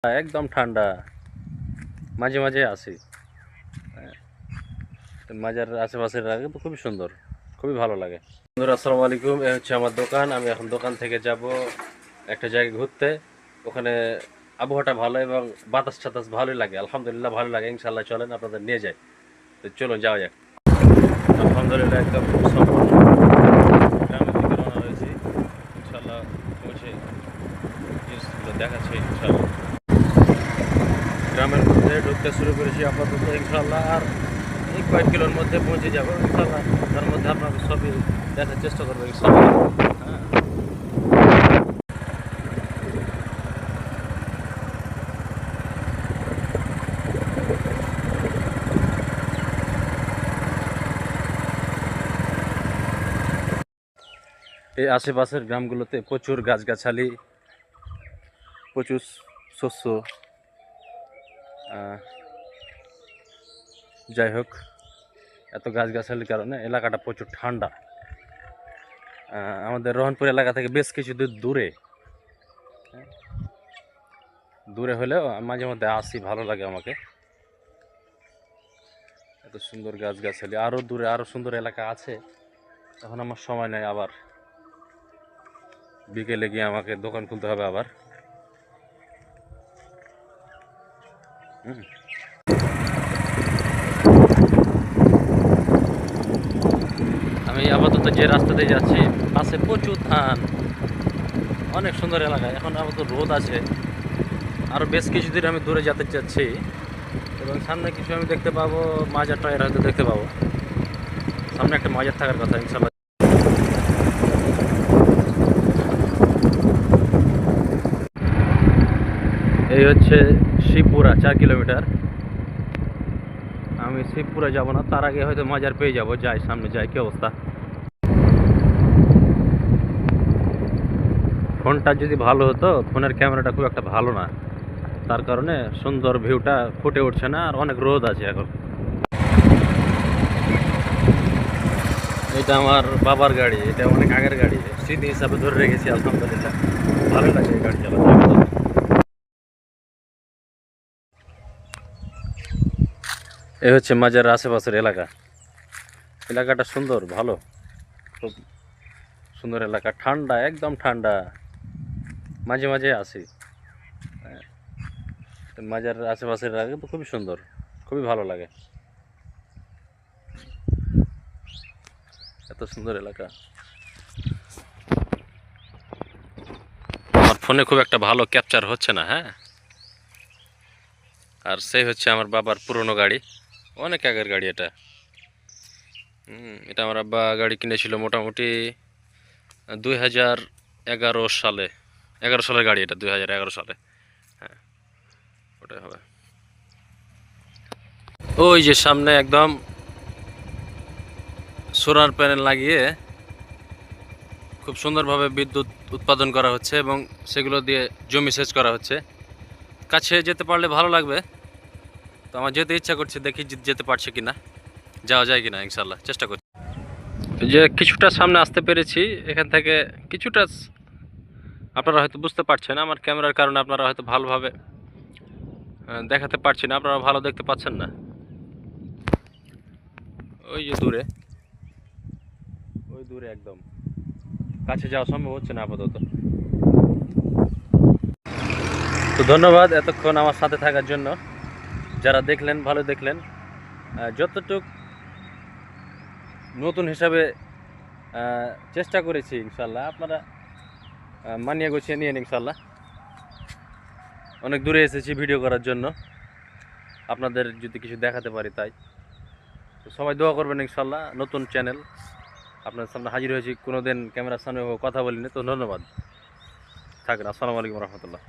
একদম ঠান্ডা, মাঝে মাঝে আসি। মাজার আশেপাশের লাগে তো খুবই সুন্দর, খুবই ভালো লাগে। বন্ধুরা আসসালামু আলাইকুম, এ হচ্ছে আমার দোকান। আমি এখন দোকান থেকে যাব একটা জায়গায় ঘুরতে। ওখানে আবহাওয়াটা ভালো এবং বাতাস টাতাস ভালোই লাগে, আলহামদুলিল্লাহ ভালো লাগে। ইনশাল্লাহ চলেন আপনাদের নিয়ে যাই, তো চলুন যাওয়া যাক। আলহামদুলিল্লাহ একদম সম্পূর্ণ গ্রামের দিকে রওনা হয়েছি। ইনশাল্লাহ পৌঁছে জিনিসগুলো দেখাচ্ছে। ইনশাল্লাহ গ্রামের মধ্যে ঢুকতে শুরু করেছি আপাতত। ইনশাল্লাহ আর এই কয়েক কিলোর মধ্যে পৌঁছে যাবো ইনশাল্লাহ। তার মধ্যে আপনাদের সবই দেখার চেষ্টা করবো ইনশাল্লাহ। হ্যাঁ, এই আশেপাশের গ্রামগুলোতে প্রচুর গাছগাছালি, প্রচুর শস্য। যাই হোক, এত গাছগাছালির কারণে এলাকাটা প্রচুর ঠান্ডা। আমাদের রহনপুর এলাকা থেকে বেশ কিছু দূর দূরে, হ্যাঁ, দূরে হলেও মাঝে মধ্যে আসি, ভালো লাগে আমাকে। এত সুন্দর গাছগাছালি, আরও দূরে আরও সুন্দর এলাকা আছে। এখন আমার সময় নেই, আবার বিকেলে গিয়ে আমাকে দোকান খুলতে হবে আবার। আমি আপাতত যে রাস্তাতে যাচ্ছি পাশে প্রচুর ধান, অনেক সুন্দর এলাকা। এখন আপাতত রোদ আছে, আরও বেশ কিছুদিন আমি দূরে যেতে চাচ্ছি এবং সামনে কিছু আমি দেখতে পাবো, মাজার টায়ার হয়তো দেখতে পাবো। সামনে একটা মাজার থাকার কথা ইনশাল্লাহ। এই হচ্ছে শিবপুরা, 4 কিলোমিটার। আমি শিবপুরা যাব না, তার আগে হয়তো মাজার পেয়ে যাব। যাই, সামনে যাই। কি অবস্থা? ফোনটা যদি ভালো হতো, ফোনের ক্যামেরাটা খুব একটা ভালো না, তার কারণে সুন্দর ভিউটা ফুটে উঠছে না। আর অনেক রোদ আছে এখন। এটা আমার বাবার গাড়ি, এটা অনেক আগের গাড়ি, স্মৃতি হিসাবে ধরে রেখেছি। আলহামদুলিল্লাহ ভালো লাগে এই গাড়ি চালাতে। এই হচ্ছে মাজার আশেপাশের এলাকা। এলাকাটা সুন্দর, ভালো, খুব সুন্দর এলাকা। ঠান্ডা, একদম ঠান্ডা, মাঝে মাঝে আসি। মাজার আশেপাশের এলাকা তো খুবই সুন্দর, খুবই ভালো লাগে। এত সুন্দর এলাকা। আমার ফোনে খুব একটা ভালো ক্যাপচার হচ্ছে না। হ্যাঁ, আর সেই হচ্ছে আমার বাবার পুরনো গাড়ি, অনেক আগের গাড়ি এটা। এটা আমার আব্বা গাড়ি কিনেছিল মোটামুটি 2011 সালে। 11 সালের গাড়ি এটা, 2011 সালে। হ্যাঁ, ওটাই হবে। ওই যে সামনে একদম সোলার প্যানেল লাগিয়ে খুব সুন্দরভাবে বিদ্যুৎ উৎপাদন করা হচ্ছে এবং সেগুলো দিয়ে জমি সেচ করা হচ্ছে। কাছে যেতে পারলে ভালো লাগবে, তো আমার যেতে ইচ্ছা করছে, দেখি যেতে পারছে কিনা, যাওয়া যায় কিনা। ইনশাল্লাহ চেষ্টা করছি। যে কিছুটা সামনে আসতে পেরেছি, এখান থেকে কিছুটা আপনারা হয়তো বুঝতে পারছেন, আমার ক্যামেরার কারণে আপনারা হয়তো ভালোভাবে দেখাতে পারছি না, আপনারা ভালো দেখতে পাচ্ছেন না। ওই যে দূরে, ওই দূরে একদম কাছে যাওয়া সম্ভব হচ্ছে না আপাতত। তো ধন্যবাদ এতক্ষণ আমার সাথে থাকার জন্য। যারা দেখলেন, ভালো দেখলেন। যতটুক নতুন হিসাবে চেষ্টা করেছি, ইনশাল্লাহ আপনারা মানিয়ে গুছিয়ে নিয়ে ইনশাল্লাহ। অনেক দূরে এসেছি ভিডিও করার জন্য, আপনাদের যদি কিছু দেখাতে পারি তাই। তো সবাই দোয়া করবেন ইনশাল্লাহ। নতুন চ্যানেল, আপনার সামনে হাজির হয়েছি, কোনোদিন ক্যামেরার সামনে কথা বলিনি। তো ধন্যবাদ, থাকেন। আসসালামু আলাইকুম রহমতুল্লাহ।